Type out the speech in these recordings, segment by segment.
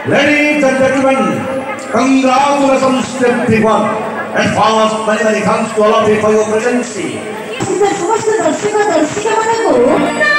Ladies and gentlemen, congratulations to everyone. Advance many thanks to all of you for your presence. समस्त दर्शक दर्शिका मानक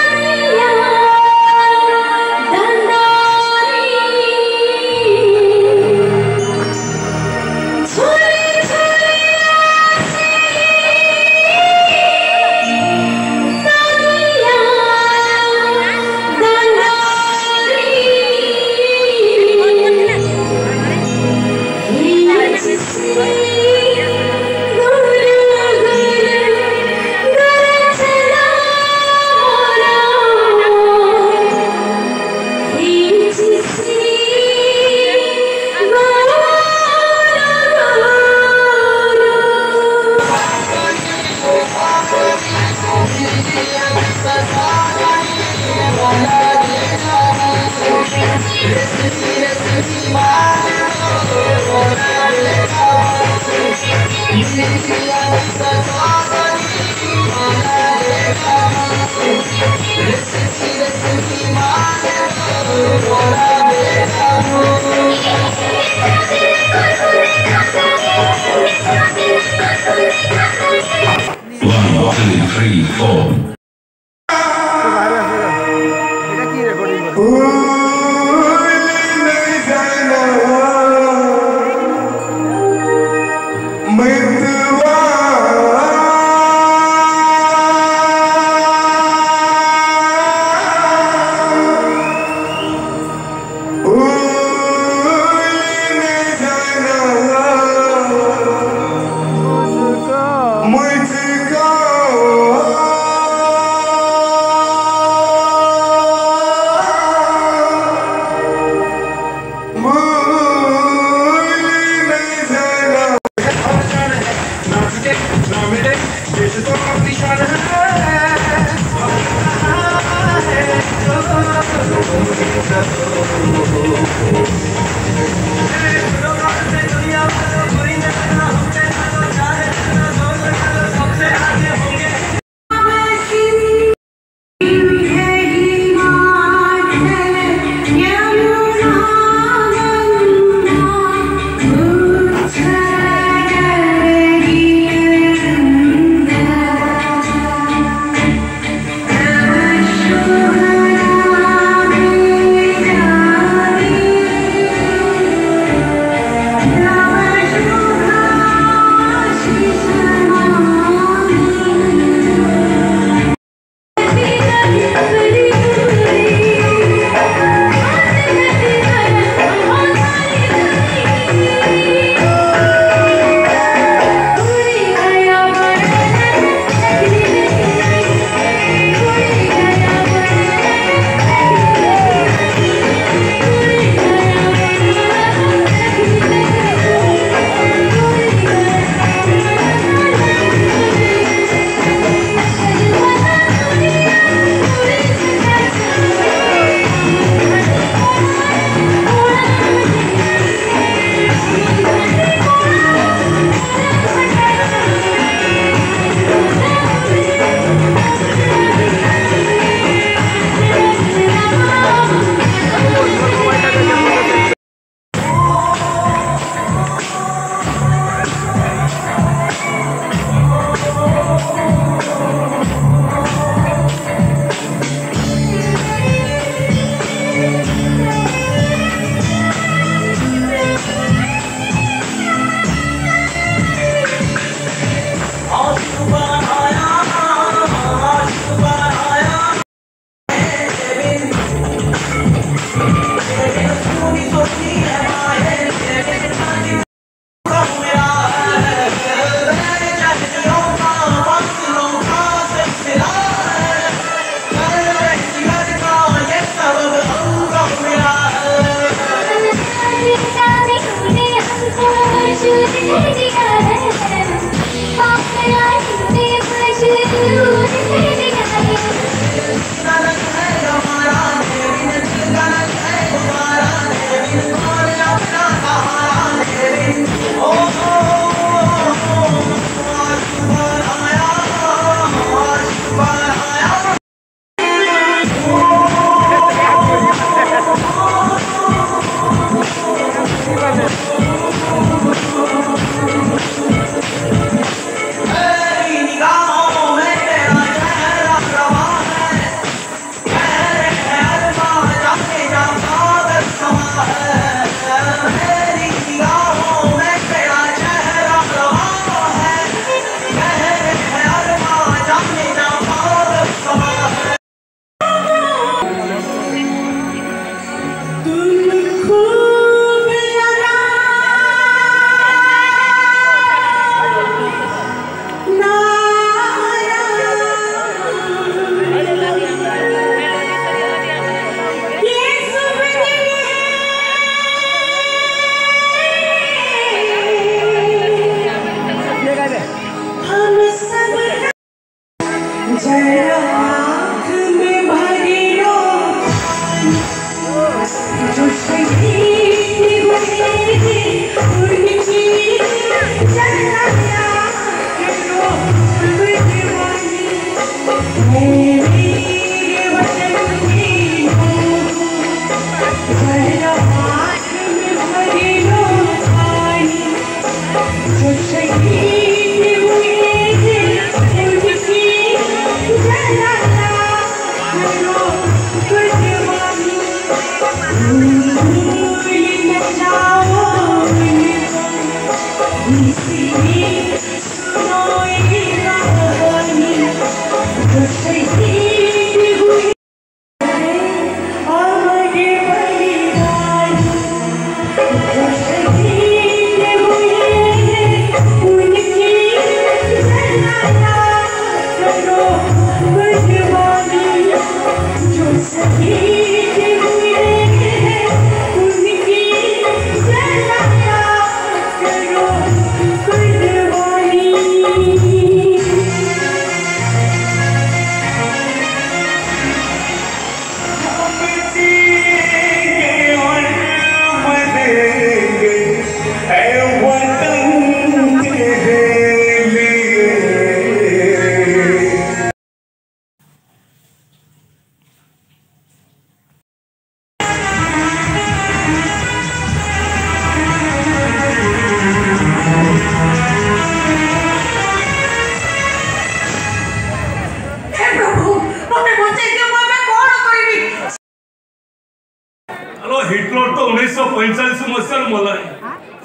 Hitler तो 1945 मसीह मला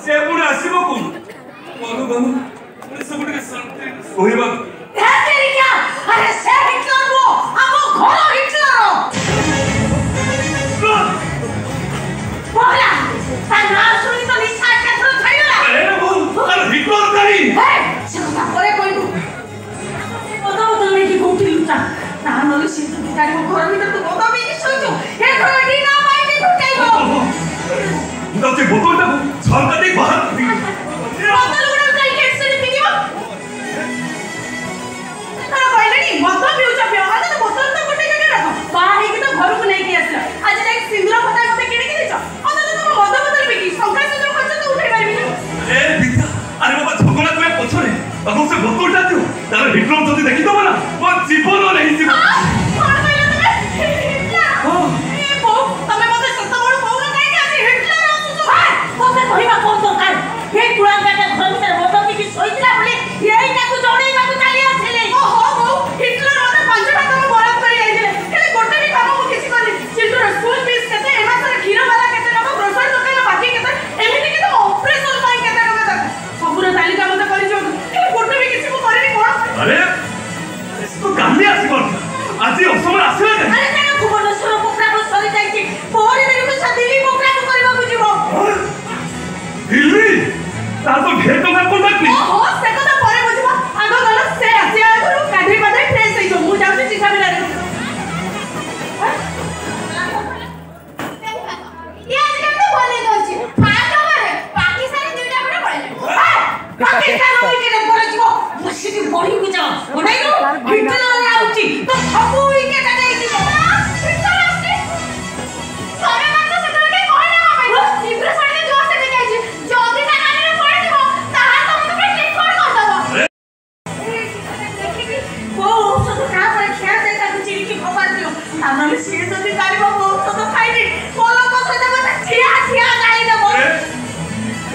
से पुणे आसीबो कोन मनु गनु पुणे सब के शांति होइबा हे तेरी क्या अरे से हिटलर वो हमो घर हिटलर बोला ता ना सुनी तो निशा के थरो थैला अरे बोल अरे हिटलर करी हे सका करे कोइबो बताओ तने की कोठी लुटा ना नले सिंतु भितारी को घर भीतर तो गोदा भी सोचो हे घर डी ना माइने फुटाइबो नते बोतलटा झलका देख बाहर बोतल गुडा काई केसरी पिदिबो तारा कहलेनी बोतल पिउचा पियो हाते बोतल तो गोटे जगह रख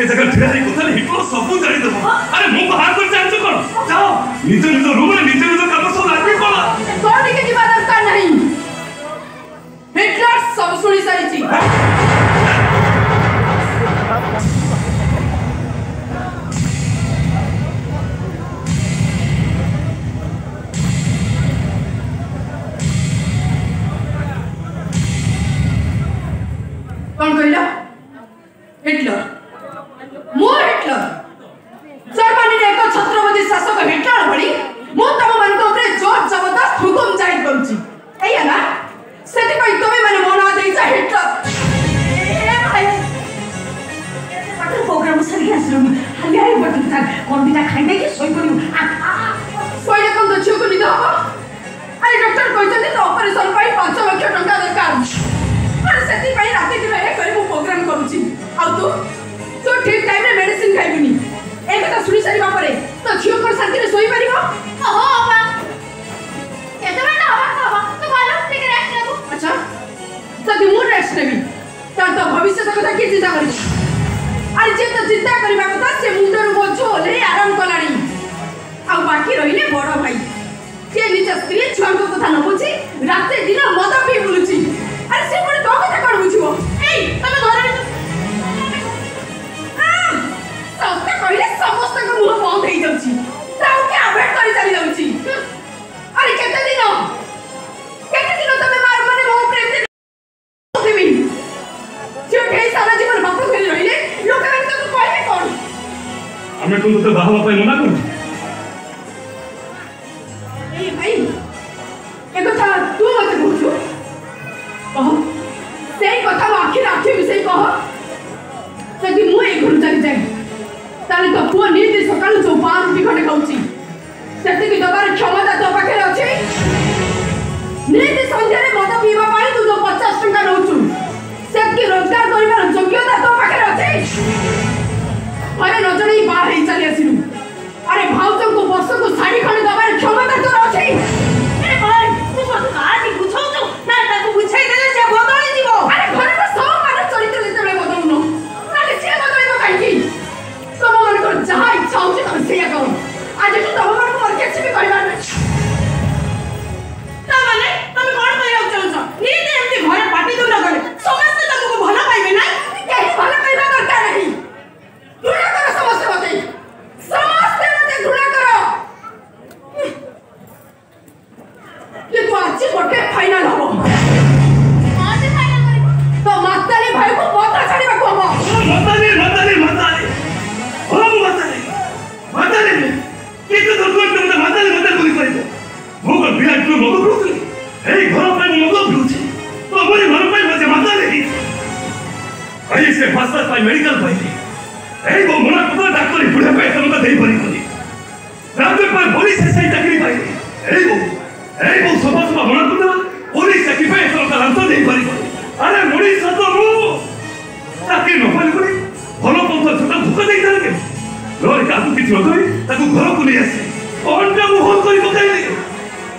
ए जगह फिरारी कोथाले हिटलर सब जानि देबो अरे मु बाहर कर जानछु कोन जाओ निज निज रूम रे निज निज काम सब लागे कोन कोन के जीवा दरकार नहीं हिटलर सब सुनी सारिची कौन कहला हिटलर मो हिटलर जर्मनी रे एक छत्रपति शासक हिटलर भली मो तम मन को ऊपर जोर जबरदस्त हुकुम जारी करूची एया ना सेति पई तमे माने मना देइचा हिटलर ए भाई पाटर प्रोग्राम सरी आसलो हाली हाली बटन था कोन बिटा खाइ दे कि सोई पड़ियो सोई कम तो छियो नि दबो अरे डॉक्टर कहते तो ऑपरेशन पई 5 लाख टका दरकार अरे सेति पई राती दिन ए करी मु प्रोग्राम करूची आ तू ठीक टाइम रे मेडिसिन खाइबुनी ए कथा सुनी सारी बापरे तो छियो कर शांति रे सोई परिबो हो बाबा केते बना बाबा तो बोलो ठीक रेस्ट लेबो अच्छा जदी मु रेस्ट लेबी त भविष्य କଥା की चिंता करी अरे जे तो चिंता करबा କଥା से मुंडर बोझ ले आराम कलाणी आ बाकी रहिले बड़ भाई से निज स्त्री छुआ को कथा न बुझी राते दिन मद पी बुलुची अरे से कोन तो कथा कोन बुझिबो एई तमे घर सस्ते कहले समस्त को मुह बंद हो जाउची ताऊ के अवॉइड करी चली जाउची अरे केते दिन तमे मार माने मो प्रेम दे देबी जो के सारा जीवन बाप कर रहिले लोक में तो कहले कोन हमें तुम तो बाहवा पे मना करू ए भाई ए कथा तू मत बुझू कह सेई कथा आखिर आखिर विषय कह जदि मु ए घर चली जाई ताले तो पुआ नीति सकाळु जो 5 खंडे खाउची सेति की दबार क्षमता तो पाखे अछि नीति संध्या रे मद पीवा पाई तू जो 50 टका नउछु सेति रोजगार करिवार योग्यता तो पाखे अछि अरे नजणी बा हे चली आसिलु अरे भाउचो को वर्ष को साड़ी खंडे दबार क्षमता तो अछि ए भाई तू मत काटी बुझौ तो ना ताको बुझाई देले से बदली दिबो अरे घर में सब माने चरित्र लेते बदलुनो नाले से बदलबो काई तम मन को जहाँ इच्छा हो तुम सेया करो आज तो तम मन को और किसी भी परिवार में ता माने तुम कोन कहया चाहछो नीति एमती घर पार्टी दो न गले समस्त तुमको भला पाइबे ना केही भला पाइबा दरकार नहीं घृणा करो समस्त होते समस्त होते घृणा करो ये तो आज गोटे फाइनल हो आज फाइनल करिबो तो माताली भाई को पता छाड़ीबा को हो माताली माताले के तो दुर्गम तुम माताले बोली करितो भोग विराट को मगो ब्रुतली एई घर पे मगो ब्रुची तो हमरी घर पे मजे माताले ही आई से फास्टर पाई मेडिकल पाई एई वो मोना पुत्र डॉक्टर बुढ़े पे तमका देई परी कोनी रात पे पुलिस से चाकरी पाई एई वो समाज में मोना पुत्र पुलिस चाकरी पे तमका लंच देई परी कोनी अरे मुड़ी सतो मु चाकरी न पाई कोनी भलो पंथ छोटा धोखा देई थाके लोरी काकू किछ नकरी ताकू घर को नहीं आसे कोनटा मोहन करी पकाइले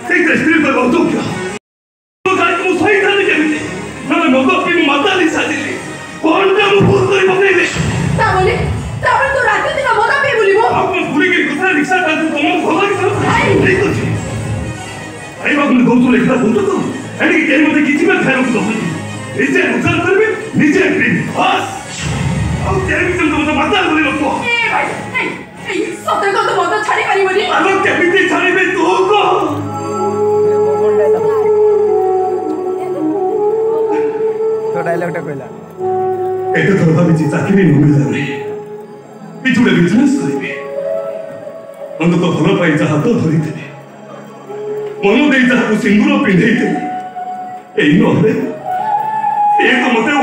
सेई दृष्टि पर बहुत क्या तो गाय को सही था केमिति ना मगो की माताली साजिली कोनटा मोहन करी पकाइले ता बोले तो रात दिन मदा पे बोलिबो अपन पूरी के कथा रिक्शा का तुम भला की नहीं तो छी आई बाबू ने गौतु लेखा बोलतो तो एडी के मते किछि में खाइरो तो निजे उजार करबे निजे क्लीन बस अब तेरे भी तुम तो माता बोले लोग ए भाई ए सते को तो मत छाड़ी परिबनी आलो केमिति छाड़ीबे तू को तो डायलॉग टा कहला एतो तो भाबी चाकरी न मिलला रे पिछुडे बिजनेस करिबे अंत तो भलो पाई जा हाथ धरिते मनु देई जा को सिंदूर पिंधैते एई न रे ए तो मते